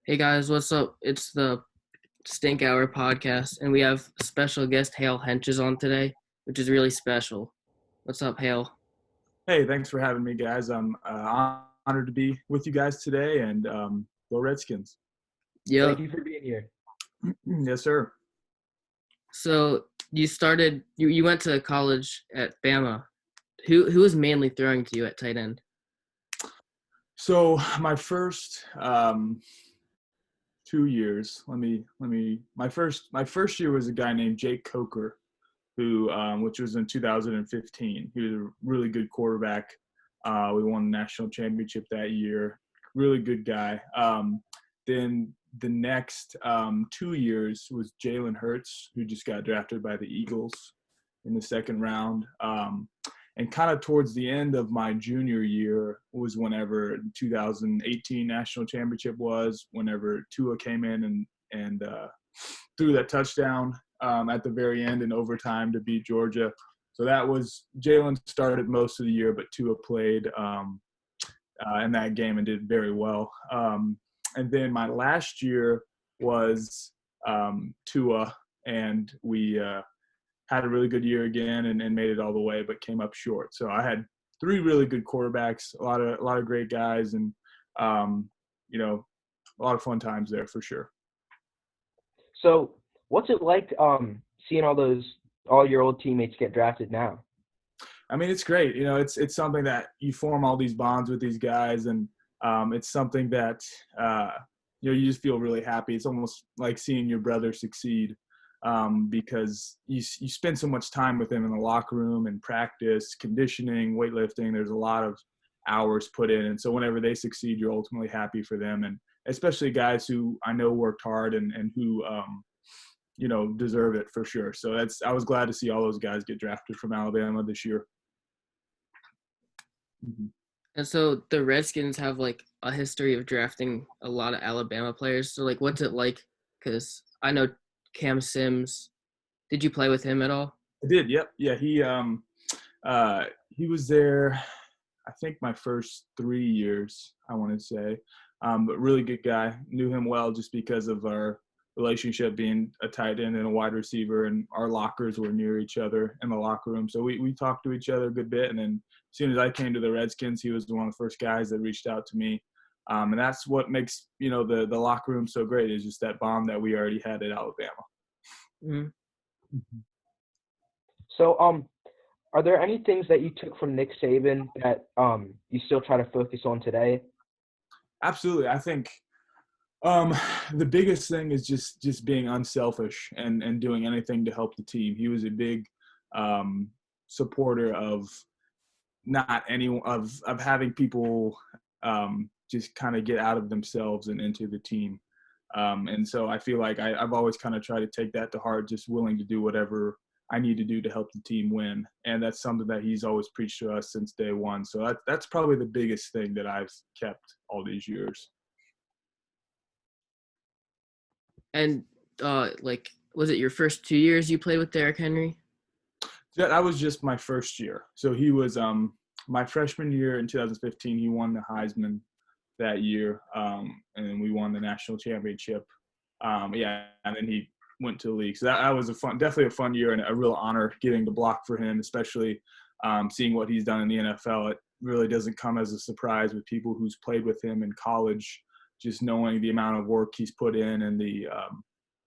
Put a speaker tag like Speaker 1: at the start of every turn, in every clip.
Speaker 1: Hey guys, what's up? It's the Stink Hour podcast, and we have special guest Hale Hentges on today, which is really special. What's up, Hale?
Speaker 2: Hey, thanks for having me, guys. I'm honored to be with you guys today, and go Redskins.
Speaker 3: Thank
Speaker 1: Yep.
Speaker 3: you for being here.
Speaker 2: Yes, sir.
Speaker 1: So you went to college at Bama. Who was mainly throwing to you at tight end?
Speaker 2: So my first 2 years, my first year was a guy named Jake Coker, who which was in 2015. He was a really good quarterback. We won the national championship that year. Really good guy. Then the next 2 years was Jalen Hurts, who just got drafted by the Eagles in the second round. And kind of towards the end of my junior year was whenever 2018 national championship was, whenever Tua came in and threw that touchdown at the very end in overtime to beat Georgia. So that was Jalen started most of the year, but Tua played in that game and did very well. And then my last year was Tua, and we had a really good year again and made it all the way, but came up short. So I had three really good quarterbacks, a lot of great guys, and a lot of fun times there for sure.
Speaker 3: So, what's it like seeing all your old teammates get drafted now?
Speaker 2: I mean, it's great. It's something that you form all these bonds with these guys, and it's something that you just feel really happy. It's almost like seeing your brother succeed because you spend so much time with them in the locker room and practice, conditioning, weightlifting. There's a lot of hours put in, and so whenever they succeed, you're ultimately happy for them, and especially guys who I know worked hard and who deserve it for sure. So I was glad to see all those guys get drafted from Alabama this year. Mm-hmm.
Speaker 1: And so the Redskins have like a history of drafting a lot of Alabama players. So like, what's it like? Because I know Cam Sims. Did you play with him at all?
Speaker 2: I did. Yep. Yeah. He was there, I think my first 3 years, I want to say, but really good guy. Knew him well just because of our relationship being a tight end and a wide receiver, and our lockers were near each other in the locker room. So we talked to each other a good bit. And then as soon as I came to the Redskins, he was one of the first guys that reached out to me. And that's what makes, the locker room so great, is just that bond that we already had at Alabama.
Speaker 1: Mm-hmm.
Speaker 2: Mm-hmm.
Speaker 3: So, are there any things that you took from Nick Saban that you still try to focus on today?
Speaker 2: Absolutely. I think the biggest thing is just being unselfish and doing anything to help the team. He was a big supporter of not any of having people just kind of get out of themselves and into the team. And so I feel like I've always kind of tried to take that to heart, just willing to do whatever I need to do to help the team win. And that's something that he's always preached to us since day one. So that's probably the biggest thing that I've kept all these years.
Speaker 1: And was it your first 2 years you played with Derrick Henry?
Speaker 2: That was just my first year. So he was my freshman year in 2015. He won the Heisman that year, and then we won the national championship. And then he went to the league. So that was definitely a fun year and a real honor getting to block for him, especially seeing what he's done in the NFL. It really doesn't come as a surprise with people who's played with him in college, just knowing the amount of work he's put in and the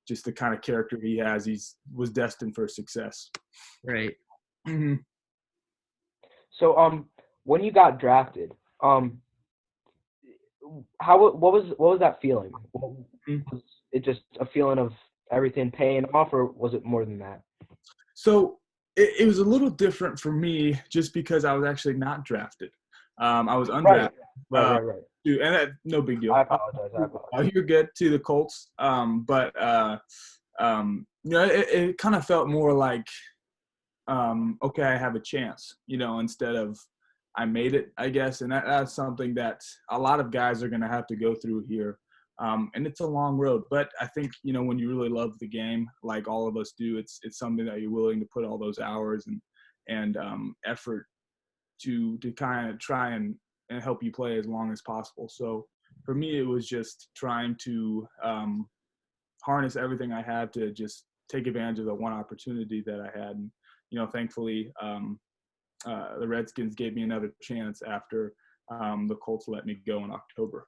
Speaker 2: just the kind of character he has. Was destined for success.
Speaker 1: Right.
Speaker 2: Mm-hmm.
Speaker 3: So, when you got drafted, what was that feeling? Was it just a feeling of everything paying off, or was it more than that?
Speaker 2: So it was a little different for me just because I was actually not drafted. I was undrafted.
Speaker 3: Right.
Speaker 2: And that, no big deal.
Speaker 3: I apologize.
Speaker 2: You're good to the Colts. But it kind of felt more like, okay, I have a chance, instead of I made it, I guess. And that's something that a lot of guys are going to have to go through here. And it's a long road, but I think, when you really love the game, like all of us do, it's something that you're willing to put all those hours and effort to kind of try and help you play as long as possible. So for me, it was just trying to harness everything I had to just take advantage of the one opportunity that I had. And, thankfully, the Redskins gave me another chance after the Colts let me go in October.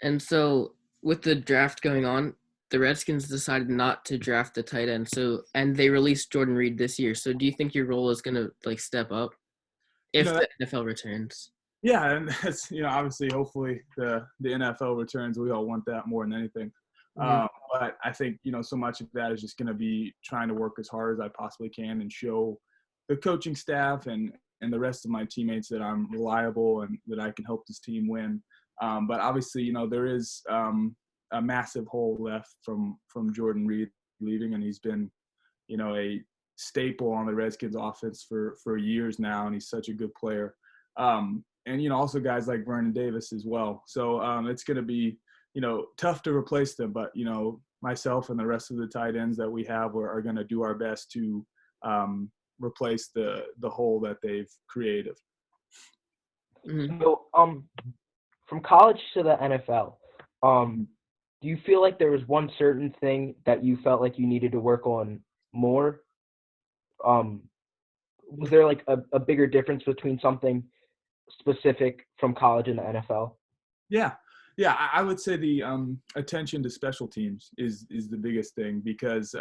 Speaker 1: And so with the draft going on, the Redskins decided not to draft the tight end. And they released Jordan Reed this year. So do you think your role is going to like step up if the NFL returns?
Speaker 2: Yeah, and that's obviously, hopefully the NFL returns. We all want that more than anything.
Speaker 1: Mm-hmm.
Speaker 2: But I think so much of that is just going to be trying to work as hard as I possibly can and show the coaching staff and the rest of my teammates that I'm reliable and that I can help this team win. But obviously, there is a massive hole left from Jordan Reed leaving, and he's been, a staple on the Redskins offense for years now, and he's such a good player. And also guys like Vernon Davis as well. So it's going to be, tough to replace them, but myself and the rest of the tight ends that we have are going to do our best to replace the hole that they've created.
Speaker 1: Mm-hmm.
Speaker 3: So, from college to the NFL, do you feel like there was one certain thing that you felt like you needed to work on more? Was there like a bigger difference between something specific from college and the NFL?
Speaker 2: Yeah. I would say the attention to special teams is the biggest thing because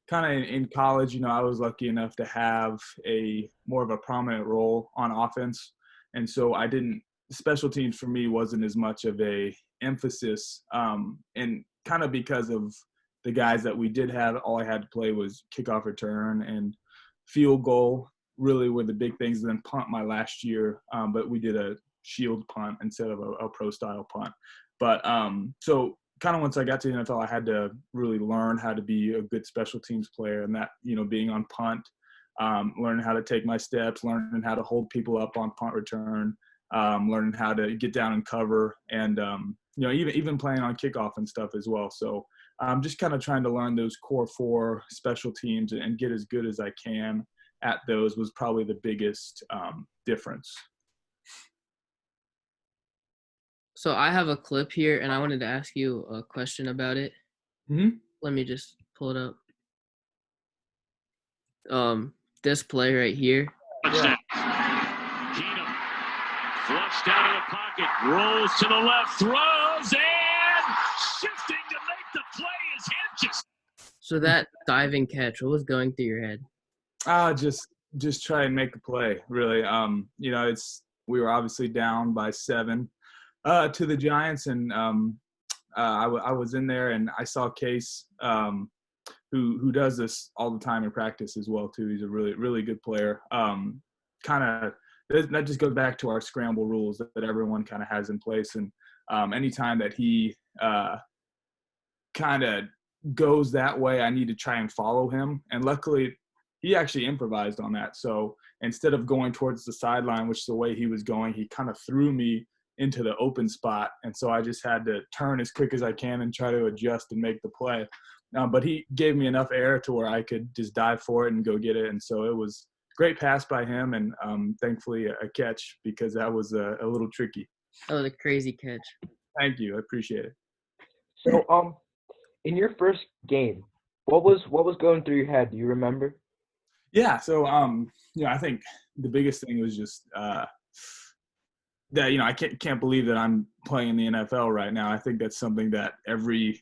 Speaker 2: kind of in college, I was lucky enough to have a more of a prominent role on offense, and so special teams for me wasn't as much of a emphasis, and kind of because of the guys that we did have, all I had to play was kickoff return and field goal really were the big things, and then punt my last year, but we did a shield punt instead of a pro style punt. But so kind of once I got to the NFL, I had to really learn how to be a good special teams player, and that being on punt, learning how to take my steps, learning how to hold people up on punt return, learning how to get down and cover, and even playing on kickoff and stuff as well. So I'm just kind of trying to learn those core four special teams and get as good as I can at those was probably the biggest difference.
Speaker 1: So I have a clip here, and I wanted to ask you a question about it.
Speaker 2: Mm-hmm.
Speaker 1: Let me just pull it up. This play right here.
Speaker 4: Yeah. Keenum flushed out of the pocket, rolls to the left, throws, and shifting to make the play is Hentges.
Speaker 1: So that diving catch, what was going through your head?
Speaker 2: Just try and make a play, really. We were obviously down by 7 to the Giants, and I was in there, and I saw Case, who does this all the time in practice as well too. He's a really, really good player. That just goes back to our scramble rules that everyone kind of has in place, and anytime that he kind of goes that way, I need to try and follow him. And luckily, he actually improvised on that. So instead of going towards the sideline, which is the way he was going, he kind of threw me into the open spot. And so I just had to turn as quick as I can and try to adjust and make the play. But he gave me enough air to where I could just dive for it and go get it. And so it was a great pass by him, and thankfully a catch, because that was a little tricky.
Speaker 1: Oh, the crazy catch.
Speaker 2: Thank you. I appreciate it.
Speaker 3: So, in your first game, what was going through your head? Do you remember?
Speaker 2: Yeah. So, I think the biggest thing was just that, I can't believe that I'm playing in the NFL right now. I think that's something that every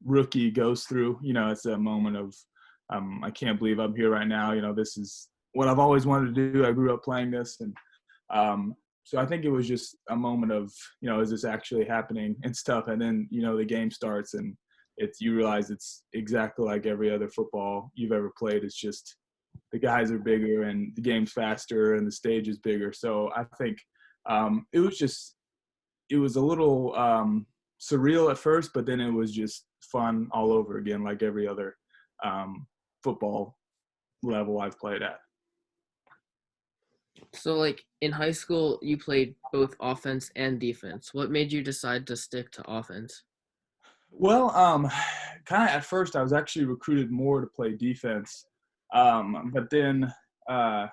Speaker 2: rookie goes through. It's that moment of, I can't believe I'm here right now. This is what I've always wanted to do. I grew up playing this. And so I think it was just a moment of, is this actually happening and stuff. And then, the game starts, and you realize it's exactly like every other football you've ever played. It's just the guys are bigger and the game's faster and the stage is bigger. So I think it was a little surreal at first, but then it was just fun all over again, like every other football level I've played at.
Speaker 1: So, like, in high school, you played both offense and defense. What made you decide to stick to offense?
Speaker 2: Well, kind of at first I was actually recruited more to play defense. But then I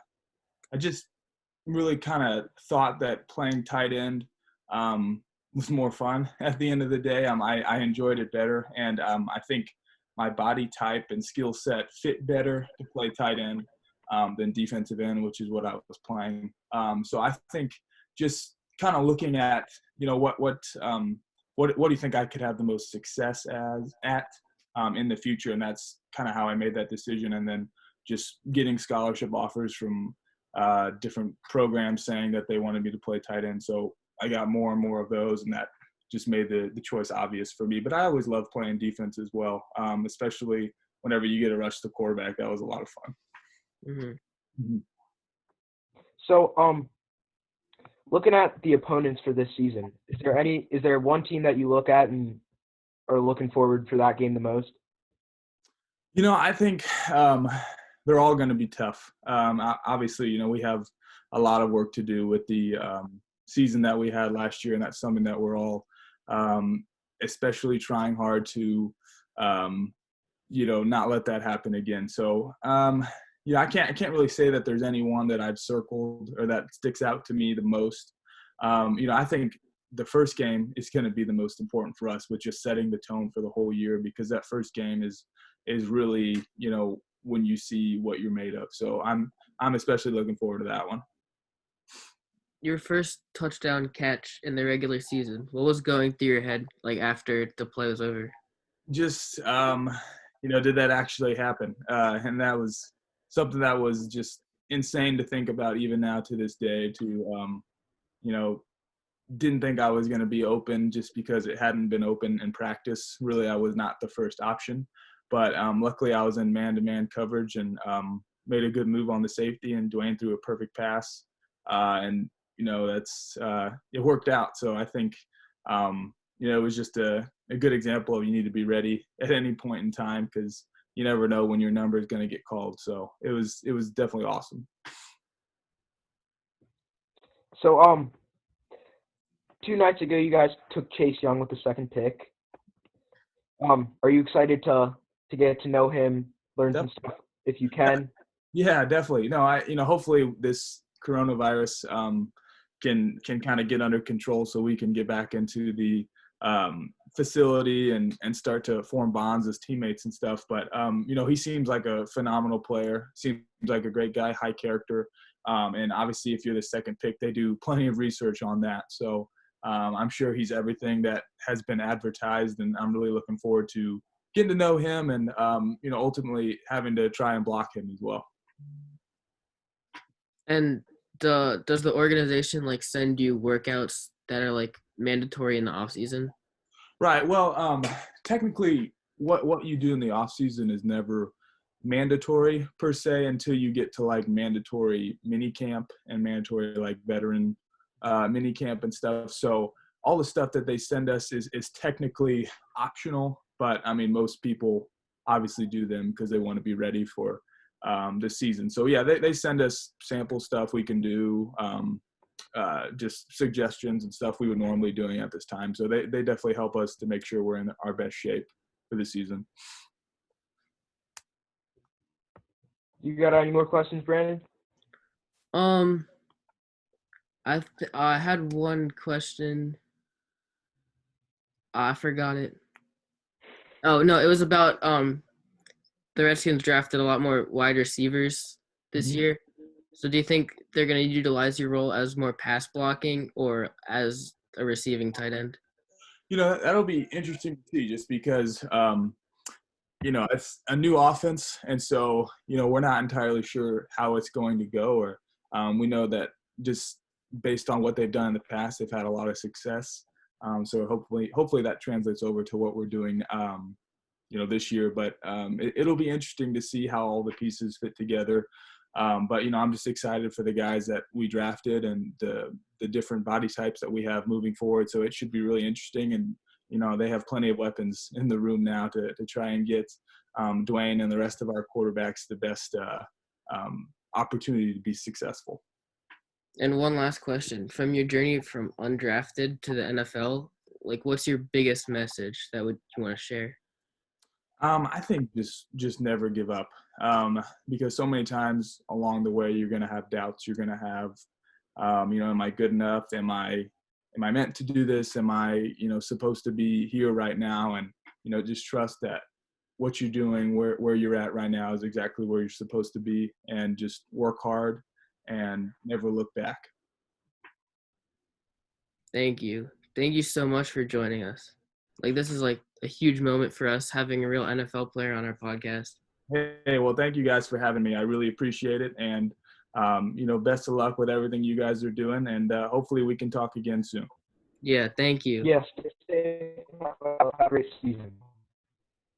Speaker 2: really kind of thought that playing tight end was more fun at the end of the day. I enjoyed it better, and I think my body type and skill set fit better to play tight end than defensive end, which is what I was playing. So I think just kind of looking at, what do you think I could have the most success at in the future, and that's kind of how I made that decision. And then just getting scholarship offers from different programs saying that they wanted me to play tight end. So I got more and more of those, and that just made the choice obvious for me. But I always loved playing defense as well, especially whenever you get to rush the quarterback. That was a lot of fun.
Speaker 1: Mm-hmm.
Speaker 2: Mm-hmm.
Speaker 3: So, looking at the opponents for this season, is there one team that you look at and are looking forward for that game the most?
Speaker 2: I think they're all going to be tough. Obviously, we have a lot of work to do with the season that we had last year, and that's something that we're all especially trying hard to, not let that happen again. So, I can't really say that there's anyone that I've circled or that sticks out to me the most. I think the first game is going to be the most important for us, with just setting the tone for the whole year, because that first game is really, when you see what you're made of. So I'm especially looking forward to that one.
Speaker 1: Your first touchdown catch in the regular season, what was going through your head after the play was over?
Speaker 2: Just did that actually happen? And that was something that was just insane to think about even now to this day. Didn't think I was going to be open just because it hadn't been open in practice. Really, I was not the first option. But luckily, I was in man-to-man coverage and made a good move on the safety, and Dwayne threw a perfect pass. And that's it worked out. So I think it was just a good example of you need to be ready at any point in time, because you never know when your number is going to get called. So it was definitely awesome.
Speaker 3: So 2 nights ago, you guys took Chase Young with the second pick. Are you excited to get to know him, learn some stuff if you can?
Speaker 2: Yeah, definitely. No, hopefully this coronavirus can kind of get under control so we can get back into the facility and start to form bonds as teammates and stuff. But he seems like a phenomenal player, seems like a great guy, high character. And obviously if you're the second pick, they do plenty of research on that. So I'm sure he's everything that has been advertised, and I'm really looking forward to getting to know him and, ultimately having to try and block him as well.
Speaker 1: And does the organization send you workouts that are mandatory in the off season?
Speaker 2: Right. Well, technically what you do in the off season is never mandatory per se until you get to mandatory mini camp and mandatory veteran mini camp and stuff. So all the stuff that they send us is technically optional, but I mean, most people obviously do them because they want to be ready for the season. So yeah, they send us sample stuff we can do, just suggestions and stuff we would normally doing at this time. So they definitely help us to make sure we're in our best shape for the season.
Speaker 3: You got any more questions, Brandon?
Speaker 1: I had one question. I forgot it. Oh no, it was about the Redskins drafted a lot more wide receivers this year. So do you think they're going to utilize your role as more pass blocking or as a receiving tight end?
Speaker 2: That'll be interesting to see, just because it's a new offense, and so we're not entirely sure how it's going to go, or we know that just based on what they've done in the past, they've had a lot of success. So hopefully that translates over to what we're doing this year. But it'll be interesting to see how all the pieces fit together. But I'm just excited for the guys that we drafted and the different body types that we have moving forward. So it should be really interesting. And they have plenty of weapons in the room now to try and get Dwayne and the rest of our quarterbacks the best opportunity to be successful.
Speaker 1: And one last question. From your journey from undrafted to the NFL, what's your biggest message that you want to share?
Speaker 2: I think just never give up, because so many times along the way you're going to have doubts. You're going to have Am I good enough? Am I meant to do this? Am I, supposed to be here right now? And, just trust that what you're doing, where you're at right now is exactly where you're supposed to be, and just work hard and never look back.
Speaker 1: Thank you. Thank you so much for joining us. This is a huge moment for us, having a real NFL player on our podcast.
Speaker 2: Hey, well, thank you guys for having me. I really appreciate it. And, best of luck with everything you guys are doing. And hopefully we can talk again soon.
Speaker 1: Yeah, thank you.
Speaker 3: Yes. Have a great season.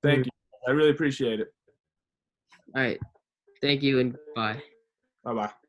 Speaker 2: Thank you. I really appreciate it.
Speaker 1: All right. Thank you and bye.
Speaker 2: Bye-bye.